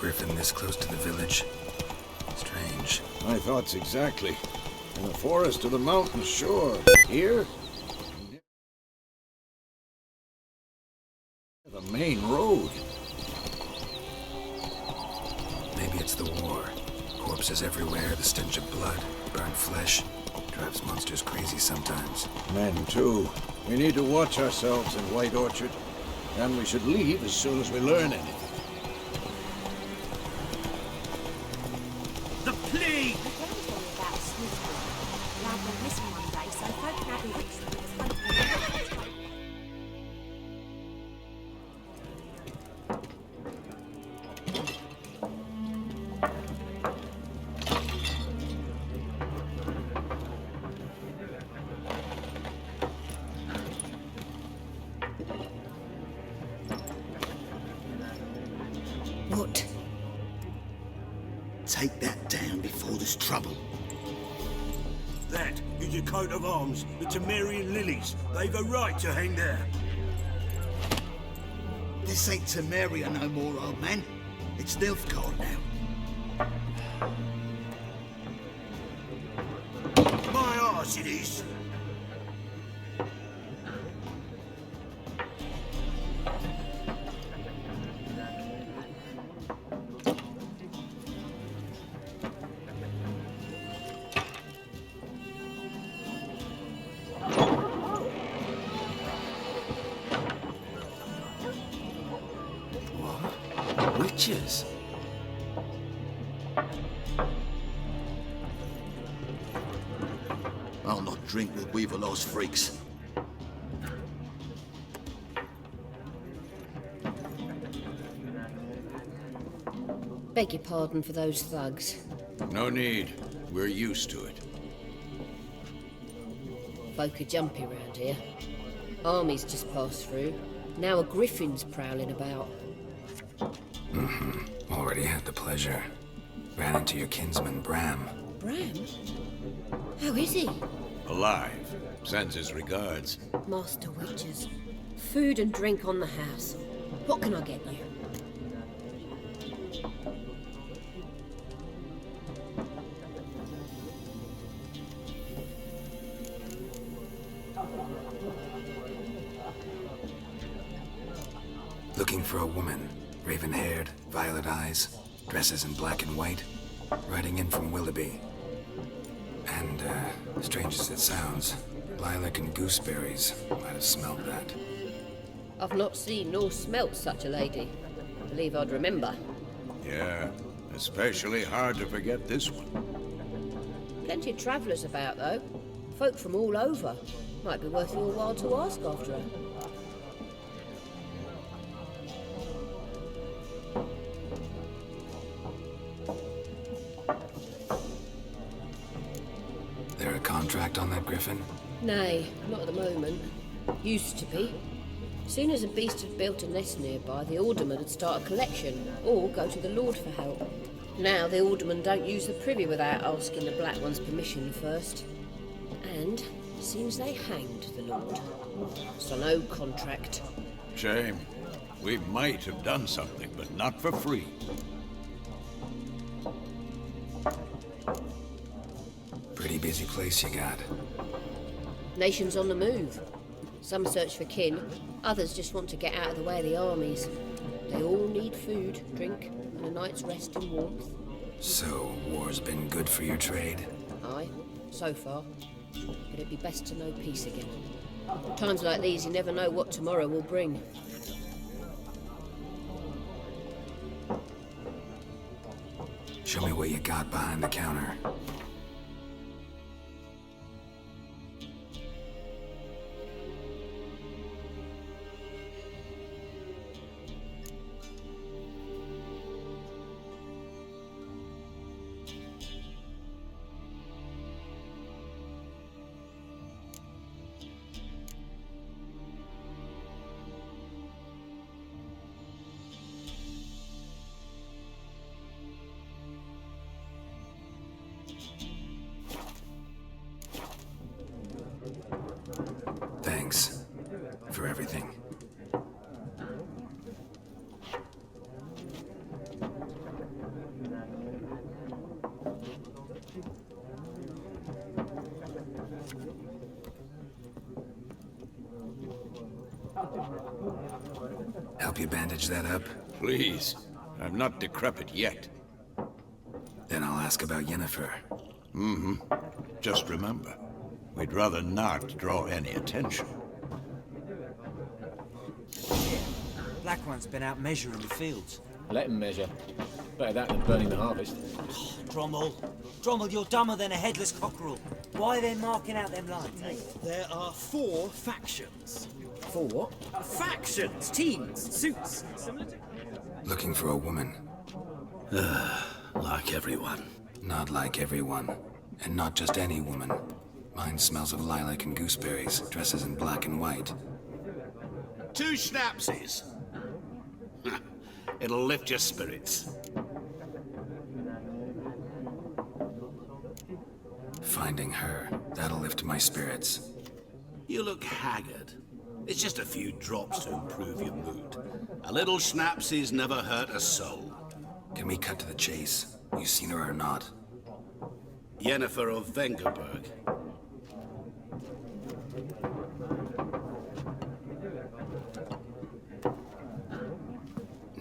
griffin this close to the village. Strange. My thoughts exactly. In the forest to the mountain shore. Here? The main road. Maybe it's the war. Corpses everywhere, the stench of blood, burnt flesh. Drives monsters crazy sometimes. Men, too. We need to watch ourselves in White Orchard. And we should leave as soon as we learn anything. The plague! I can tell you about a sneak peek. Lad went missing one day, so folk can have a witch that was hunting him. What? Take that down before there's trouble. That is a coat of arms, the Temerian lilies. They've a right to hang there. This ain't Temeria no more, old man. It's Nilfgaard now. My arse it is. Witches? I'll not drink with Weaverlaw's freaks. Beg your pardon for those thugs. No need. We're used to it. Folk are jumpy round here. Armies just passed through. Now a griffin's prowling about. Already had the pleasure. Ran into your kinsman, Bram. Bram? How is he? Alive. Sends his regards. Master Witches. Food and drink on the house. What can I get you? Looking for a woman. Raven-haired, violet eyes, dresses in black and white. Riding in from Willoughby. And, strange as it sounds, lilac and gooseberries. Might have smelled that. I've not seen nor smelt such a lady. Believe I'd remember. Yeah, especially hard to forget this one. Plenty of travellers about, though. Folk from all over. Might be worth your while to ask after her. There a contract on that griffin? Nay, not at the moment. Used to be. Soon as a beast had built a nest nearby, the alderman would start a collection, or go to the Lord for help. Now the aldermen don't use the privy without asking the Black One's permission first. And seems they hanged the Lord. So no contract. Shame. We might have done something, but not for free. Pretty busy place you got. Nations on the move. Some search for kin, others just want to get out of the way of the armies. They all need food, drink, and a night's rest and warmth. So, war's been good for your trade? Aye, so far. But it'd be best to know peace again. Times like these, you never know what tomorrow will bring. Show me what you got behind the counter. Thanks for everything. help you bandage that up? Please. I'm not decrepit yet. Then I'll ask about Yennefer. Just remember, we'd rather not draw any attention. Black One's been out measuring the fields. Let him measure. Better that than burning the harvest. Drommel, you're dumber than a headless cockerel. Why are they marking out them lines, eh? There are 4 factions. 4 what? Factions, teams, suits. Looking for a woman. Like everyone. Not like everyone. And not just any woman. Mine smells of lilac and gooseberries, dresses in black and white. 2 schnapsies. It'll lift your spirits. Finding her, that'll lift my spirits. You look haggard. It's just a few drops to improve your mood. A little schnapsies never hurt a soul. Can we cut to the chase? You seen her or not? Yennefer of Vengerberg.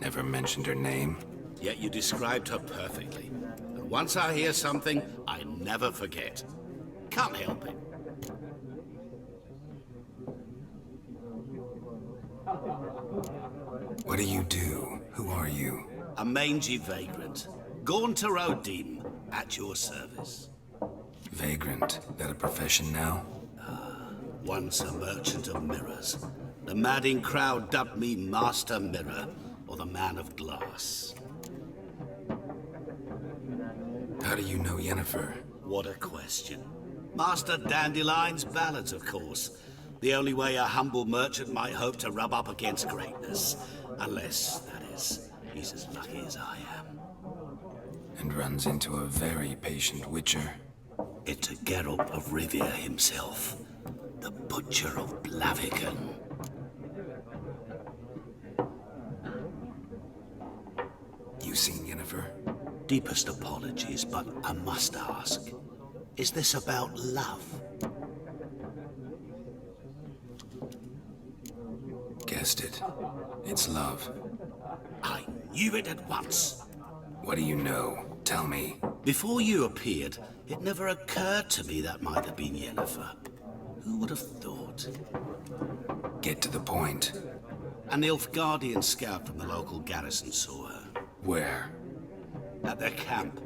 Never mentioned her name. Yet you described her perfectly. And once I hear something, I never forget. Can't help it. What do you do? Who are you? A mangy vagrant. Gaunter Odin, at your service. Vagrant. That a profession now? Once a merchant of mirrors. The madding crowd dubbed me Master Mirror, or the Man of Glass. How do you know Yennefer? What a question. Master Dandelion's ballads, of course. The only way a humble merchant might hope to rub up against greatness. Unless, that is, he's as lucky as I am. And runs into a very patient witcher. It's a Geralt of Rivia himself. The Butcher of Blaviken. You seen Yennefer? Deepest apologies, but I must ask. Is this about love? Guessed it. It's love. I knew it at once. What do you know? Tell me. Before you appeared, it never occurred to me that might have been Yennefer. Who would have thought? Get to the point. An Nilfgaardian scout from the local garrison saw her. Where? At their camp.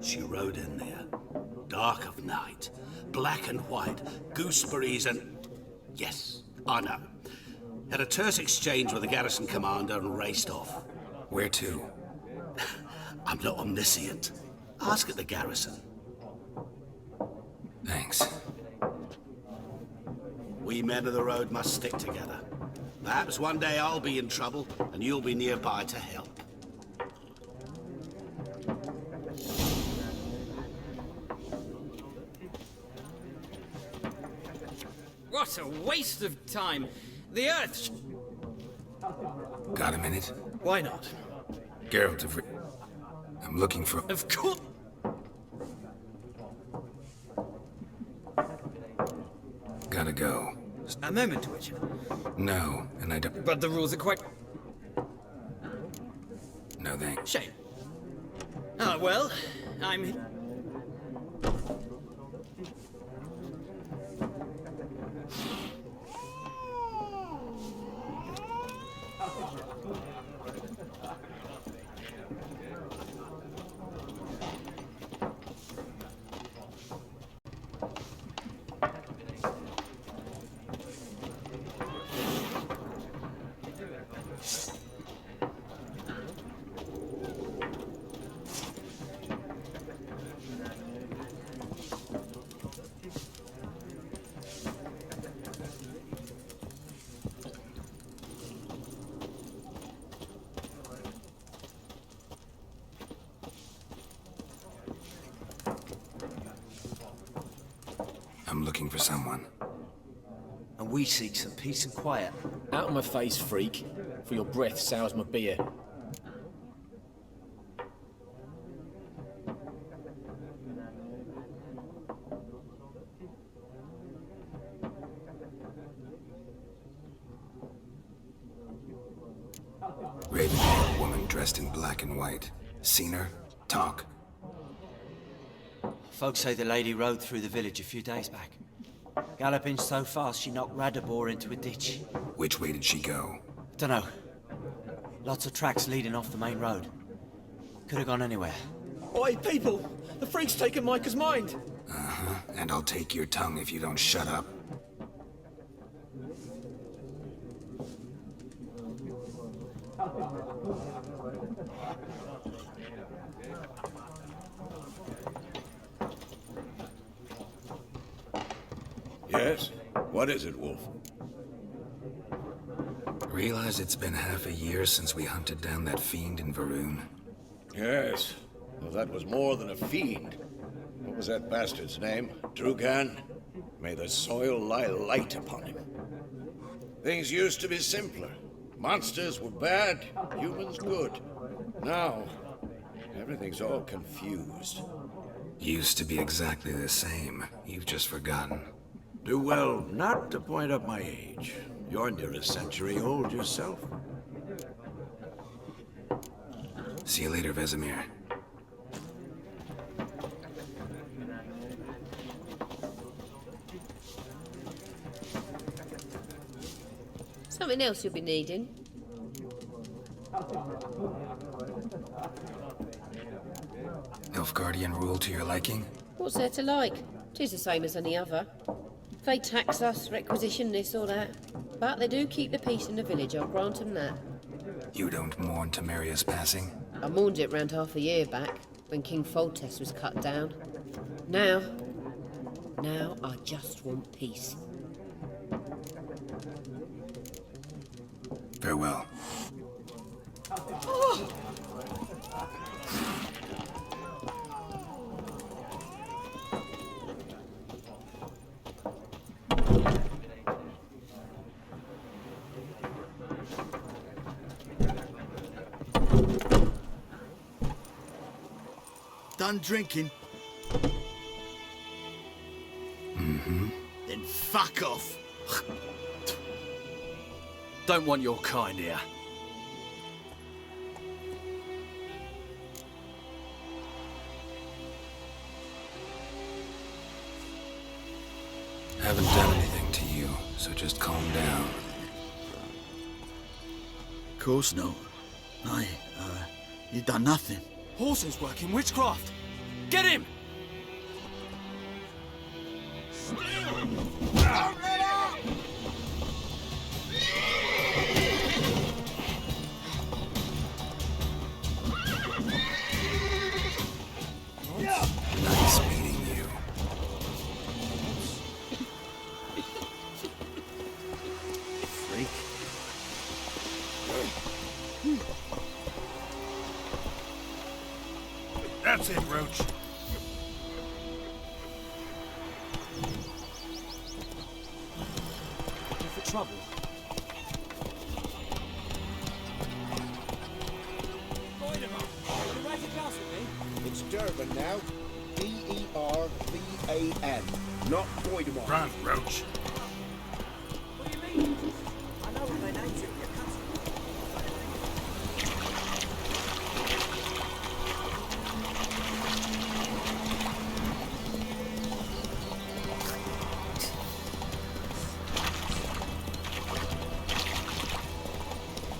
She rode in there. Dark of night. Black and white. Gooseberries and... Yes, I know. Had a terse exchange with the garrison commander and raced off. Where to? I'm not omniscient. Ask at the garrison. Thanks. We men of the road must stick together. Perhaps one day I'll be in trouble and you'll be nearby to help. What a waste of time. The Earth... Got a minute? Why not? Geralt of Rivia. I'm looking for... Of course... Gotta go. A moment, Witcher. No, and I don't... But the rules are quite... No thanks. Shame. Ah, well, I'm... I'm looking for someone. And we seek some peace and quiet. Out of my face, freak. For your breath sours my beer. dressed in black and white. Seen her? Talk. Folks say the lady rode through the village a few days back. Galloping so fast she knocked Radabor into a ditch. Which way did she go? Dunno. Lots of tracks leading off the main road. Could have gone anywhere. Oi, people! The freak's taken Micah's mind! Uh-huh. And I'll take your tongue if you don't shut up. Yes? What is it, Wolf? Realize it's been half a year since we hunted down that fiend in Varun? Yes. Well, that was more than a fiend. What was that bastard's name? Drugan? May the soil lie light upon him. Things used to be simpler. Monsters were bad, humans good. Now, everything's all confused. Used to be exactly the same. You've just forgotten. Do well not to point up my age. You're near a century old yourself. See you later, Vesemir. Something else you'll be needing. Nilfgaardian rule to your liking? What's there to like? 'Tis the same as any other. They tax us, requisition this or that. But they do keep the peace in the village, I'll grant them that. You don't mourn Temeria's passing? I mourned it round half a year back, when King Foltest was cut down. Now I just want peace. Farewell. Done drinking? Mm-hmm. Then fuck off. Don't want your kind here. Haven't done anything to you, so just calm down. Course no. You done nothing. Horses working witchcraft! Get him! Nice meeting you. Freak. That's it, Roach. Looking for trouble? It's Durban now. D-E-R-B-A-N. Not Voidemont. Run, Roach. What do you mean? I know what they named it. Your cousin.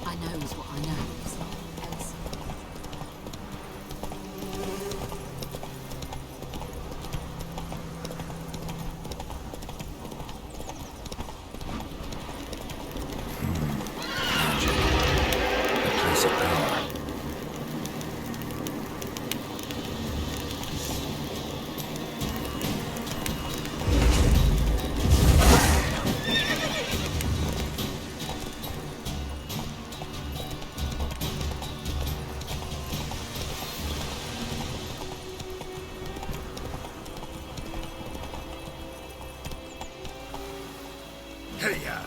I know is what I know. Else. A place of power. Hey-ya.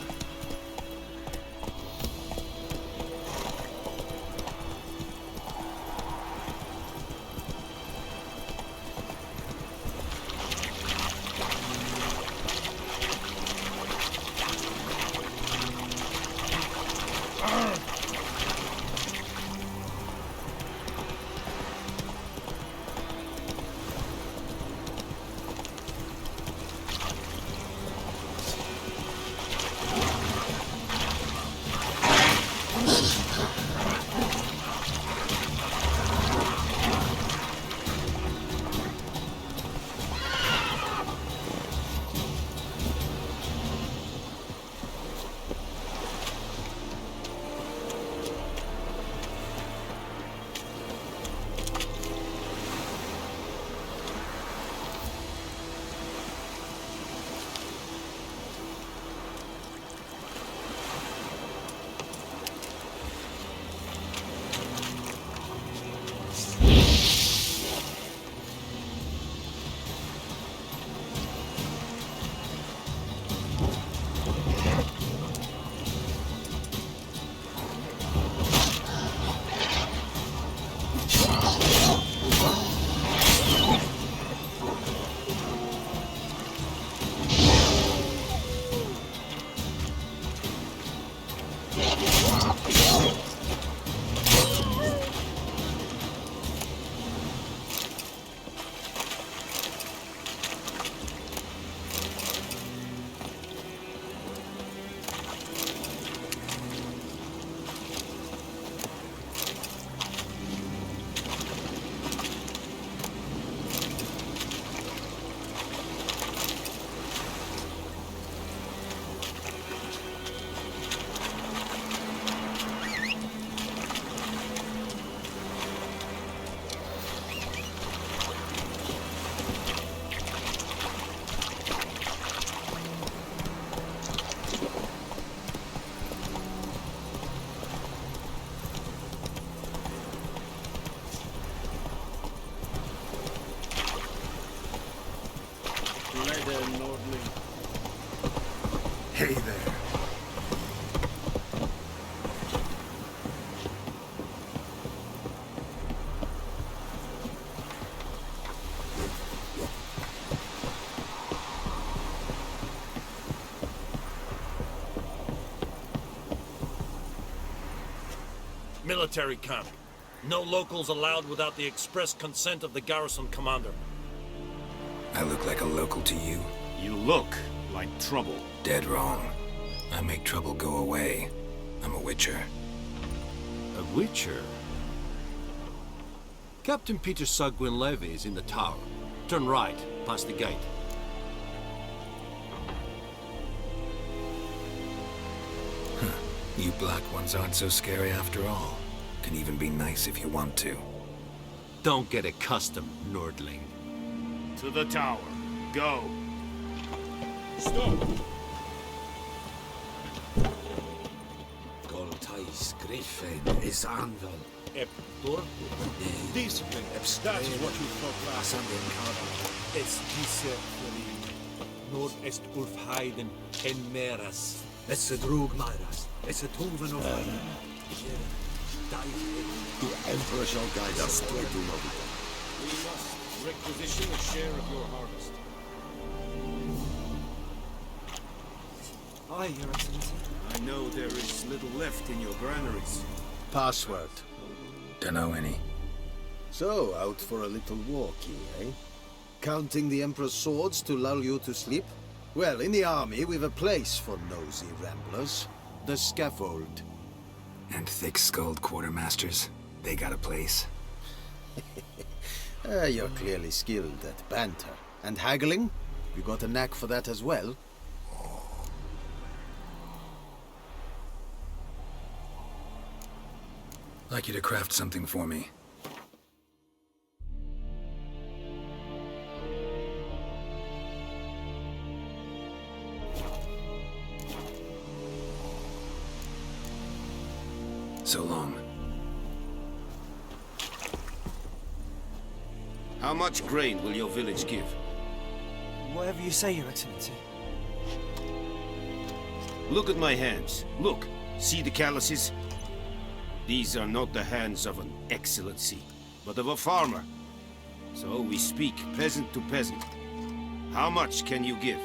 there, Nordling. Hey there. Military camp. No locals allowed without the express consent of the garrison commander. I look like a local to you? You look like trouble. Dead wrong. I make trouble go away. I'm a witcher. A witcher? Captain Peter Sugwin Levy is in the tower. Turn right, past the gate. You black ones aren't so scary after all. Can even be nice if you want to. Don't get accustomed, Nordling. To the tower. Go. Stop! Goltais Griffin is anvil. Discipline. That is what you thought last time. Es diese Nord-Est Ulfheiden en Meras. Es a drog Maras. Es a Tulven of The Emperor shall guide us to it. We must requisition a share of your harvest. Aye, Your Excellency. I know there is little left in your granaries. Password. Dunno any. So, out for a little walkie, eh? Counting the Emperor's swords to lull you to sleep? Well, in the army, we've a place for nosy ramblers. The scaffold. And thick-skulled quartermasters. They got a place. You're clearly skilled at banter. And haggling? You got a knack for that as well? Like you to craft something for me. So long. How much grain will your village give? Whatever you say, Your Excellency. Look at my hands. Look. See the calluses? These are not the hands of an excellency, but of a farmer. So we speak peasant to peasant. How much can you give?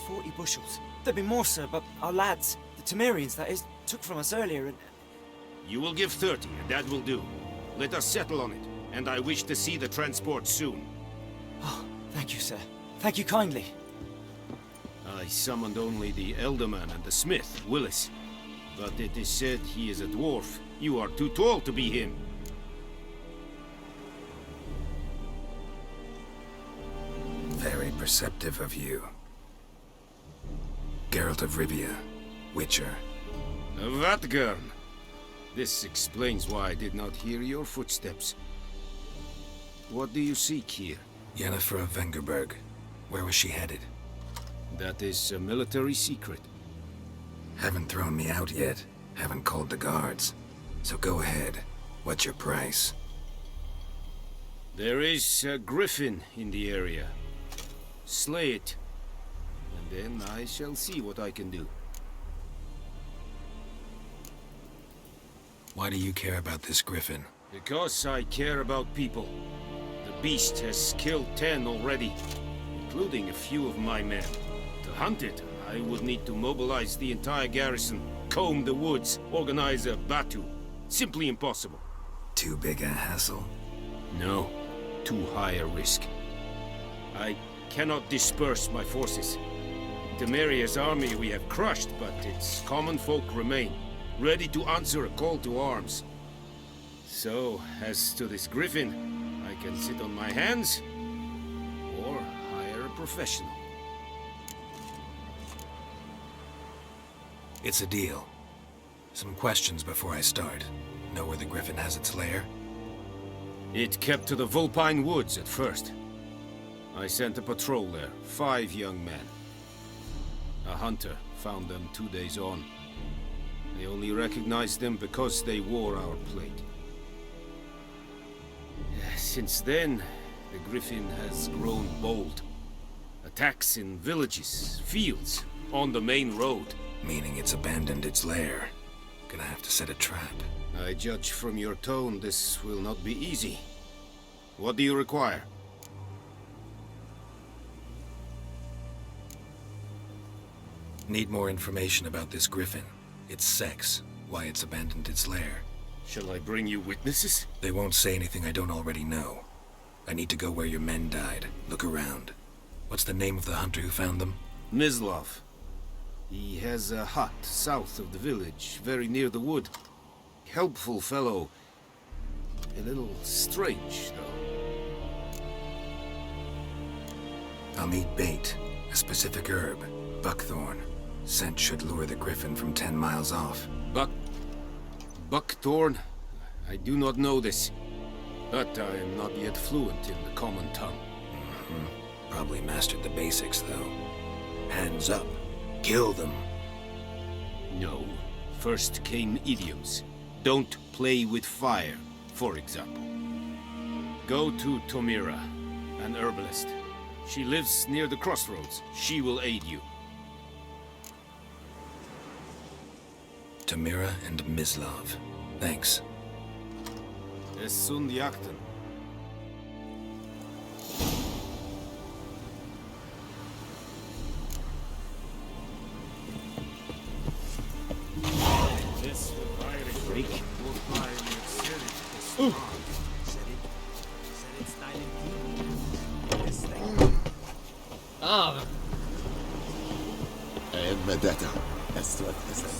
40 bushels. There'd be more, sir, but our lads, the Temerians, that is, took from us earlier and... You will give 30, and that will do. Let us settle on it, and I wish to see the transport soon. Oh, thank you, sir. Thank you kindly. I summoned only the Elderman and the smith, Willis. But it is said he is a dwarf. You are too tall to be him. Very perceptive of you. Geralt of Rivia, Witcher. Vatgern. This explains why I did not hear your footsteps. What do you seek here? Yennefer of Vengerberg. Where was she headed? That is a military secret. Haven't thrown me out yet. Haven't called the guards. So go ahead. What's your price? There is a griffin in the area. Slay it. And then I shall see what I can do. Why do you care about this griffin? Because I care about people. The beast has killed 10 already, including a few of my men. To hunt it, I would need to mobilize the entire garrison, comb the woods, organize a batu. Simply impossible. Too big a hassle? No, too high a risk. I cannot disperse my forces. Temeria's army we have crushed, but its common folk remain, ready to answer a call to arms. So, as to this griffin, I can sit on my hands, or hire a professional. It's a deal. Some questions before I start. Know where the griffin has its lair? It kept to the Vulpine Woods at first. I sent a patrol there, 5 young men. A hunter found them 2 days on. They only recognized them because they wore our plate. Since then, the griffin has grown bold. attacks in villages, fields, on the main road. Meaning it's abandoned its lair. Gonna have to set a trap. I judge from your tone this will not be easy. What do you require? Need more information about this griffin. Its sex, why it's abandoned its lair. Shall I bring you witnesses? They won't say anything I don't already know. I need to go where your men died. Look around. What's the name of the hunter who found them? Mislav. He has a hut south of the village, very near the wood. Helpful fellow. A little strange, though. I'll need bait. A specific herb. Buckthorn. Scent should lure the griffin from 10 miles off. Buckthorn? I do not know this. But I am not yet fluent in the common tongue. Probably mastered the basics, though. Hands up. Kill them. No. First came idioms. Don't play with fire, for example. Go to Tomira, an herbalist. She lives near the crossroads. She will aid you. Tamira and Mislav. Thanks. Es sunt jakten. Freak. Ah, Vendetta. That's what this is.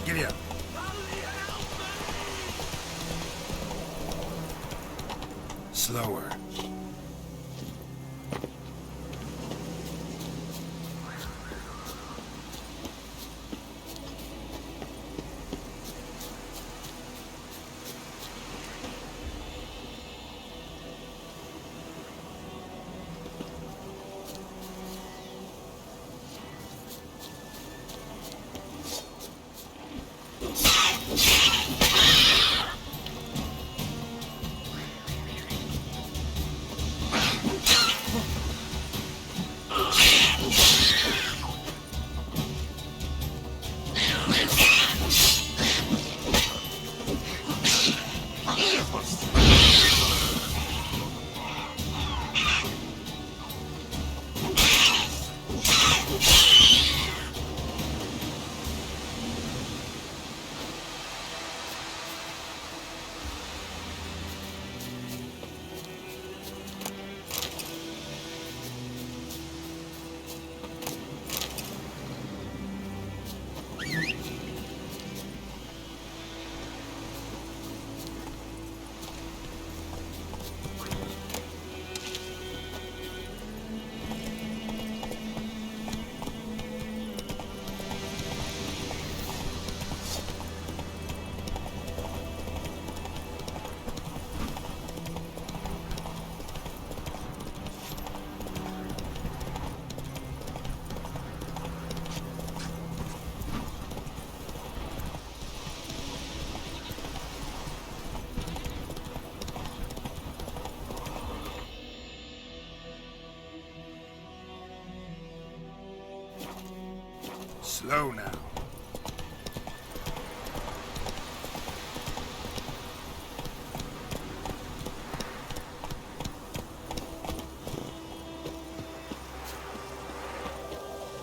Giddy up. Slower. Slow now.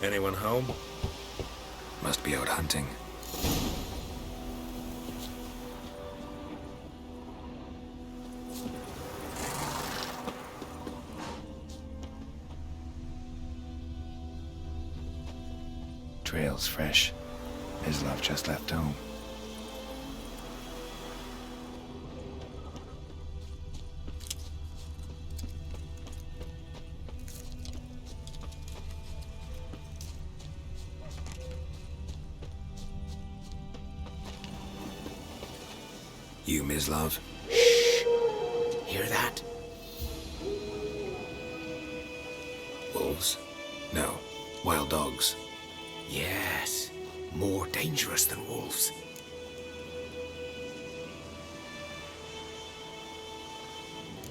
Anyone home? Must be out hunting. Trail's fresh. His love just left home. You, Mislav? Hear that? Wolves? No. Wild dogs. Yes. More dangerous than wolves.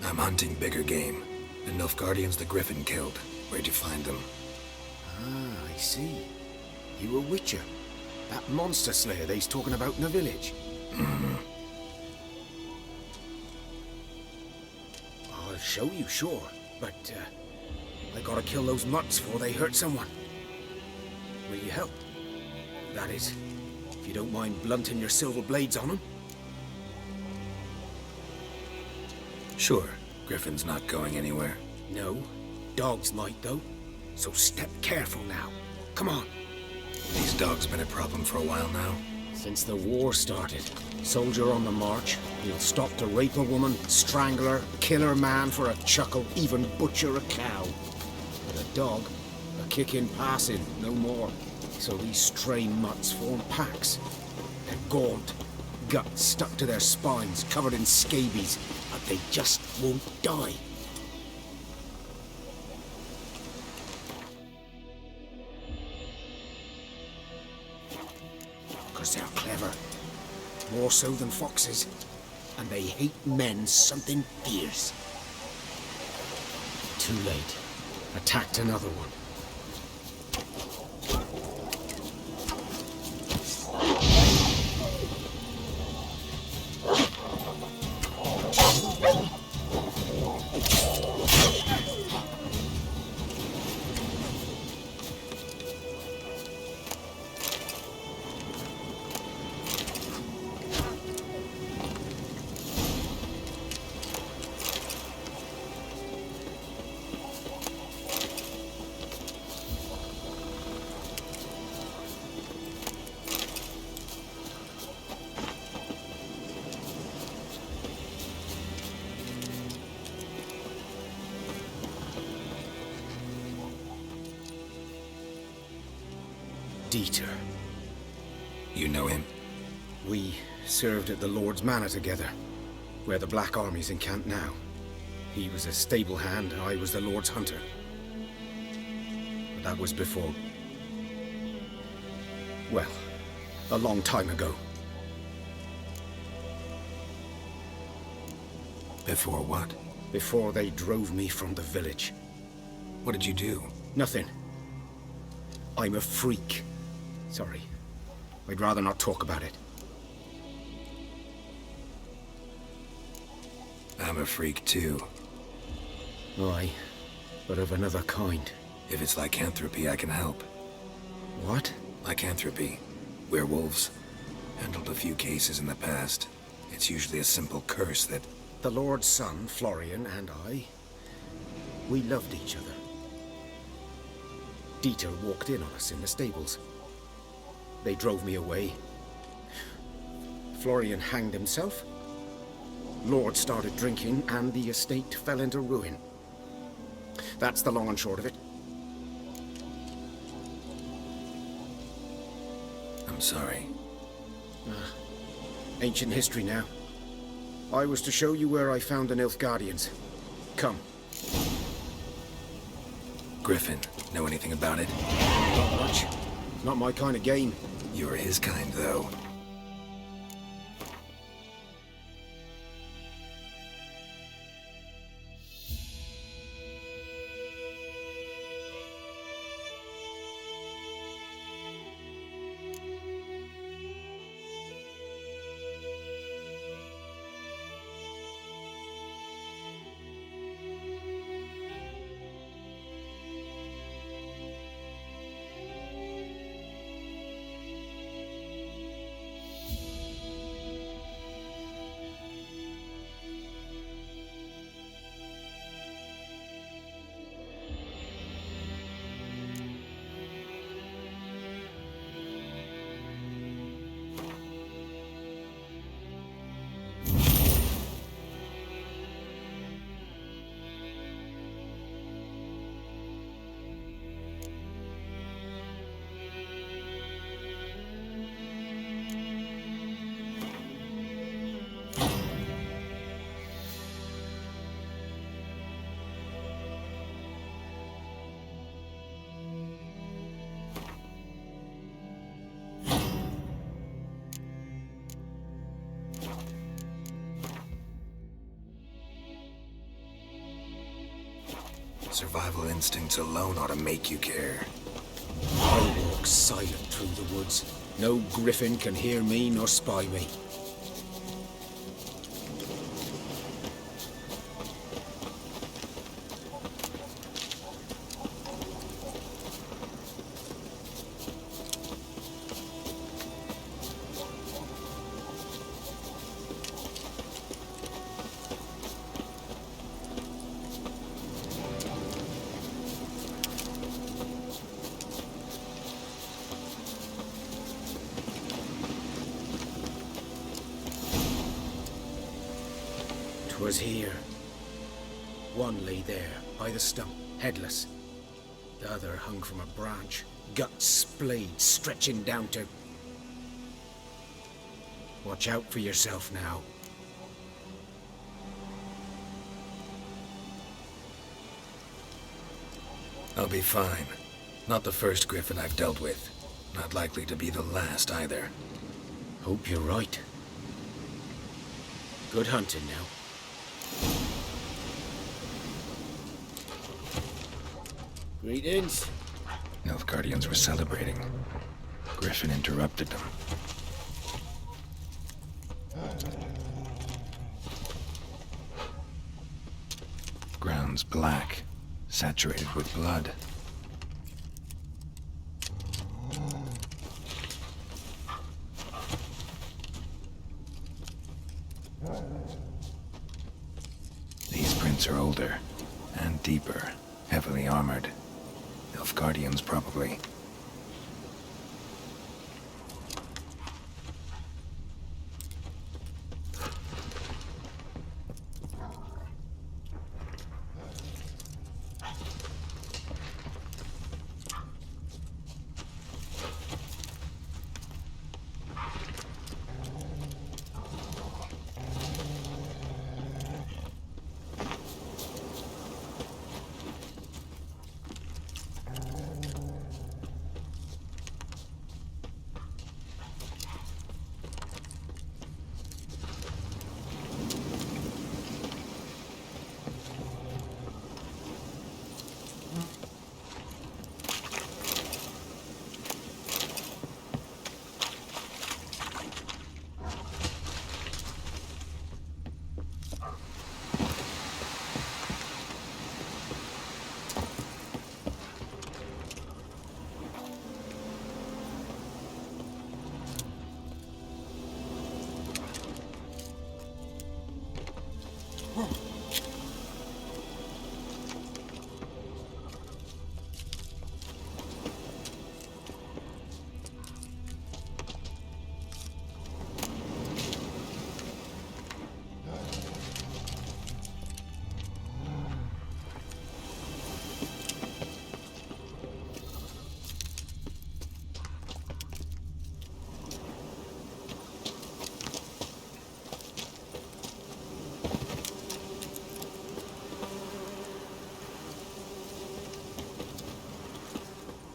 I'm hunting bigger game. The Nilfgaardians the Griffin killed. Where'd you find them? Ah, I see. You a witcher. That monster slayer they's talking about in the village. Mm-hmm. I'll show you, sure. But, I gotta kill those mutts before they hurt someone. Will you help? That is, if you don't mind blunting your silver blades on them. Sure. Griffin's not going anywhere. No. Dogs might, though. So step careful now. Come on. These dogs been a problem for a while now. Since the war started. Soldier on the march. He'll stop to rape a woman, strangle her, kill her man for a chuckle, even butcher a cow. But a dog, a kick in passing, no more. So these stray mutts form packs. They're gaunt, guts stuck to their spines, covered in scabies, but they just won't die. Because they're clever. More so than foxes. And they hate men something fierce. Too late. Attacked another one. Dieter. You know him? We served at the Lord's Manor together, where the Black Army's encamped now. He was a stable hand, I was the Lord's hunter. But that was before... well, a long time ago. Before what? Before they drove me from the village. What did you do? Nothing. I'm a freak. Sorry. I'd rather not talk about it. I'm a freak too. Aye, but of another kind. If it's lycanthropy, I can help. What? Lycanthropy. Werewolves. Handled a few cases in the past. It's usually a simple curse that... The Lord's son, Florian, and I, we loved each other. Dieter walked in on us in the stables. They drove me away. Florian hanged himself. Lord started drinking, and the estate fell into ruin. That's the long and short of it. I'm sorry. Ancient history now. I was to show you where I found the Nilfgaardians. Come. Griffin, know anything about it? Not much. Not my kind of game. You're his kind, though. Survival instincts alone ought to make you care. I walk silent through the woods. No griffin can hear me nor spy me. 'Twas here. One lay there, by the stump, headless. The other hung from a branch, guts splayed, stretching down to... Watch out for yourself now. I'll be fine. Not the first griffin I've dealt with. Not likely to be the last either. Hope you're right. Good hunting now. Greetings. Nilfgaardians were celebrating. Griffin interrupted them. Ground's black, saturated with blood. These prints are older and deeper, heavily armored. Nilfgaardians, probably.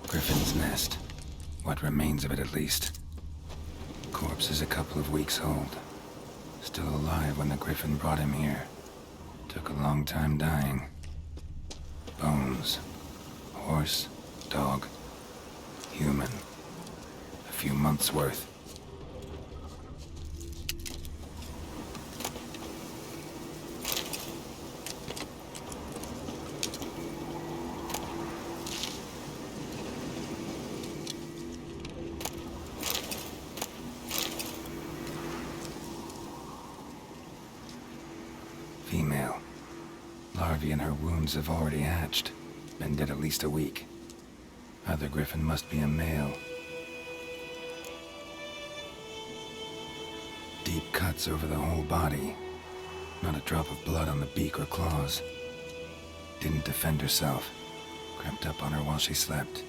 Griffin's nest. What remains of it, at least. Corpse is a couple of weeks old. Still alive when the griffin brought him here. Took a long time dying. Bones. Horse. Dog. Human. A few months' worth. Female. Larvae in her wounds have already hatched. Been dead at least a week. Other griffin must be a male. Deep cuts over the whole body. Not a drop of blood on the beak or claws. Didn't defend herself. Crept up on her while she slept.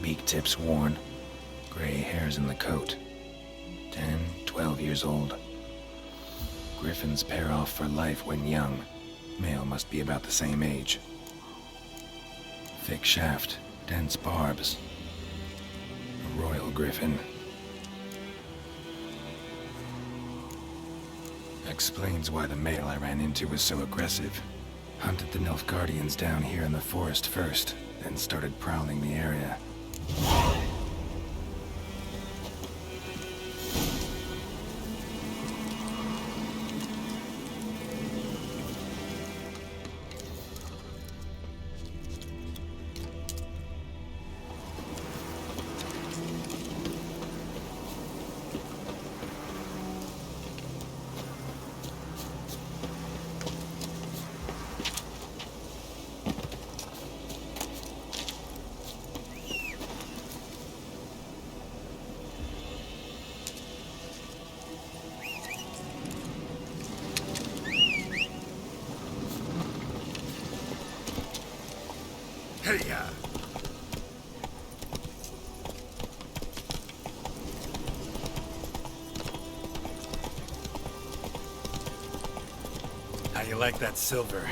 Beak tips worn. Gray hairs in the coat. 10, 12 years old. Griffins pair off for life when young. Male must be about the same age. Thick shaft, dense barbs. A royal griffin. Explains why the male I ran into was so aggressive. Hunted the Nilfgaardians down here in the forest first, then started prowling the area. Hiya! How you like that silver?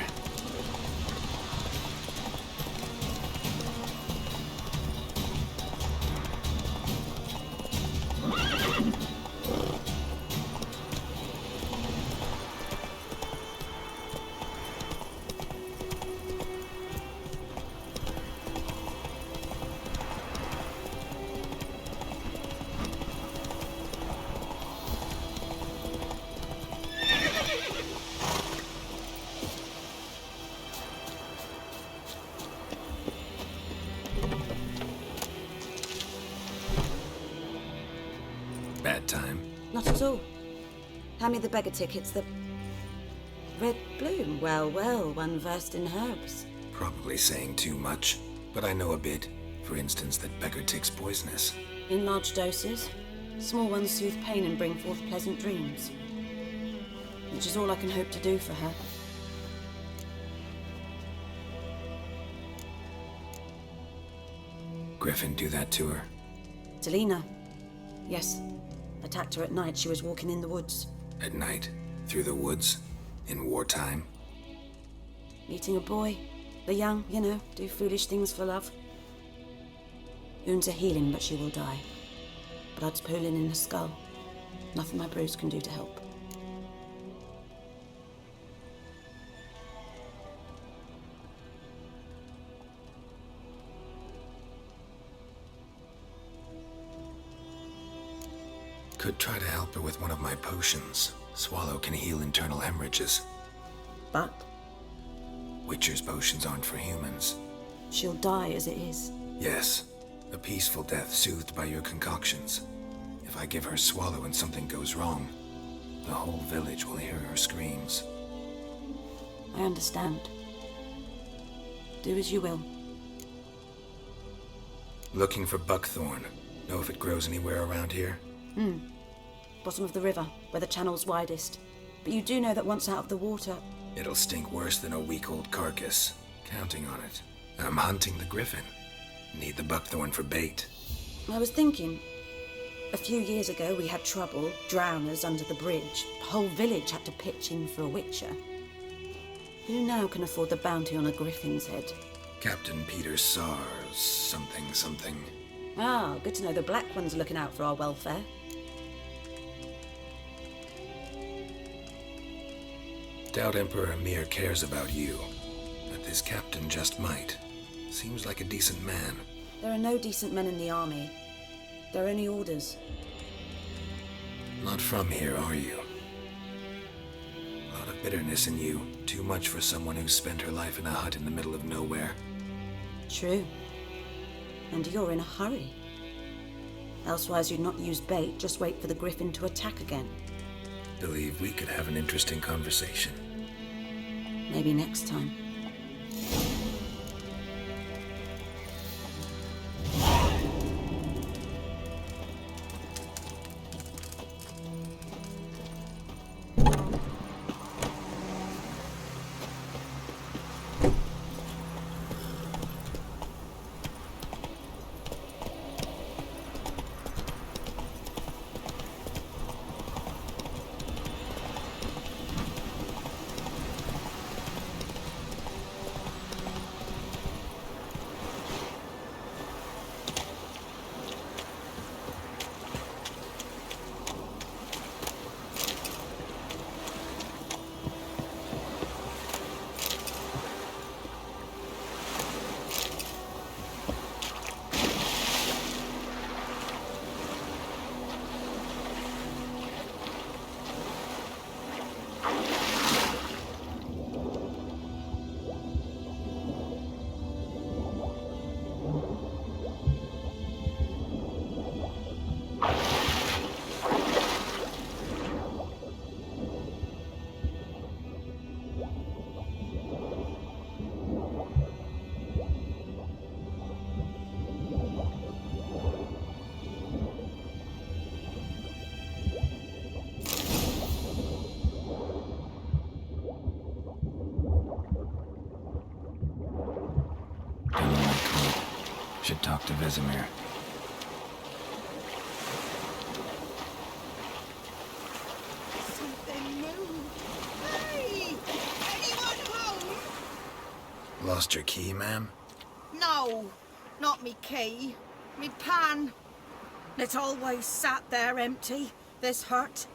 Bad time. Not at all. Hand me the beggar tickets, the... Red bloom. Well, well, one versed in herbs. Probably saying too much, but I know a bit. For instance, that beggar tick's poisonous. In large doses. Small ones soothe pain and bring forth pleasant dreams. Which is all I can hope to do for her. Griffin do that to her? Delina. Yes. Attacked her at night. She was walking in the woods. At night? Through the woods? In wartime? Meeting a boy. The young, you know, do foolish things for love. Wounds are healing, but she will die. Blood's pooling in the skull. Nothing my bruise can do to help. Could try to help her with one of my potions. Swallow can heal internal hemorrhages. But? Witcher's potions aren't for humans. She'll die as it is. Yes. A peaceful death soothed by your concoctions. If I give her Swallow and something goes wrong, the whole village will hear her screams. I understand. Do as you will. Looking for buckthorn. Know if it grows anywhere around here? Bottom of the river, where the channel's widest. But you do know that once out of the water... It'll stink worse than a week-old carcass. Counting on it. I'm hunting the griffin. Need the buckthorn for bait. I was thinking... A few years ago we had trouble, drowners under the bridge. The whole village had to pitch in for a witcher. Who now can afford the bounty on a griffin's head? Captain Peter Sars, something. Ah, good to know the Black One's looking out for our welfare. Doubt Emperor Emir cares about you, but this captain just might. Seems like a decent man. There are no decent men in the army. There are only orders. Not from here, are you? A lot of bitterness in you. Too much for someone who spent her life in a hut in the middle of nowhere. True. And you're in a hurry. Elsewise you'd not use bait, just wait for the griffin to attack again. Believe we could have an interesting conversation. Maybe next time. talk to Vesemir. Something new. Hey! Anyone home? Lost your key, ma'am? No, not me key. Me pan. It always sat there empty, this hut.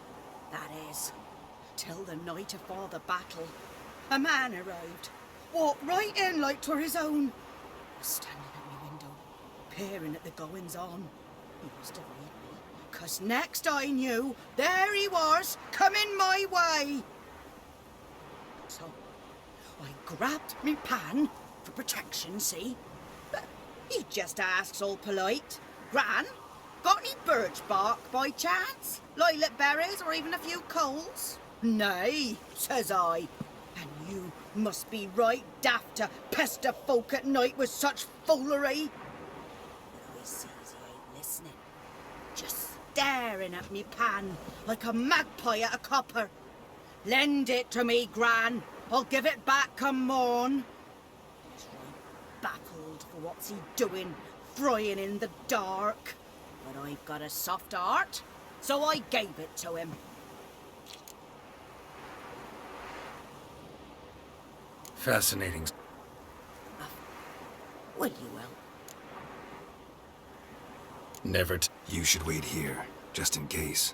That is, till the night afore the battle. A man arrived, walked right in like 'twere his own. Was standing at me window, peering at the goings-on. He must have read me, 'cause next I knew, there he was, coming my way. So, I grabbed me pan, for protection, see? But he just asks all polite, Gran, got any birch bark by chance? Lilac berries or even a few coals? Nay, says I. And you must be right daft to pester folk at night with such foolery. But I sees he ain't listening. Just staring at me pan like a magpie at a copper. Lend it to me, Gran. I'll give it back come morn. He's right baffled for what's he doing, frying in the dark. But I've got a soft heart, so I gave it to him. Fascinating. Will you, Will? Never You should wait here, just in case.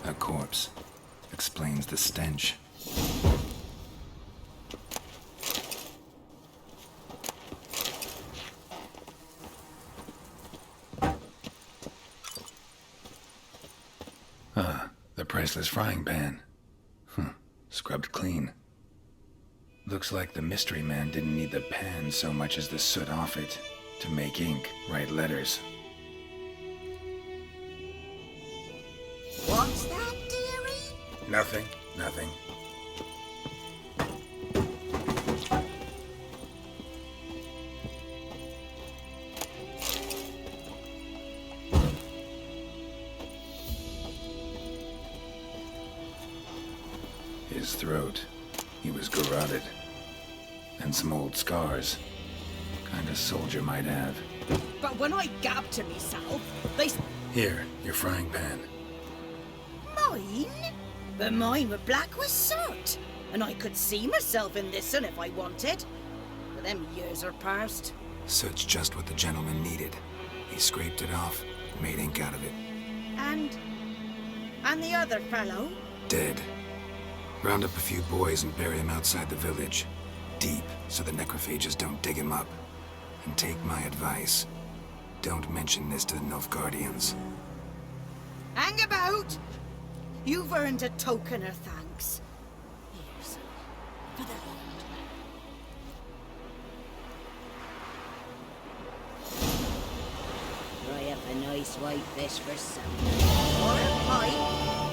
A corpse. Explains the stench. Ah, the priceless frying pan. Scrubbed clean. Looks like the mystery man didn't need the pan so much as the soot off it to make ink, write letters. What's that, dearie? Nothing. His throat. He was garroted. And some old scars. Kind of soldier might have. But when I gabbed to myself, they... Here, your frying pan. Mine? But mine were black with soot. And I could see myself in this one if I wanted. But them years are past. Soot's just what the gentleman needed. He scraped it off, made ink out of it. And the other fellow? Dead. Round up a few boys and bury him outside the village. Deep, so the necrophages don't dig him up. And take my advice. Don't mention this to the Nilfgaardians. Hang about! You've earned a token of thanks. Here's for the Lord. Fry up a nice white fish for supper. Or a pie.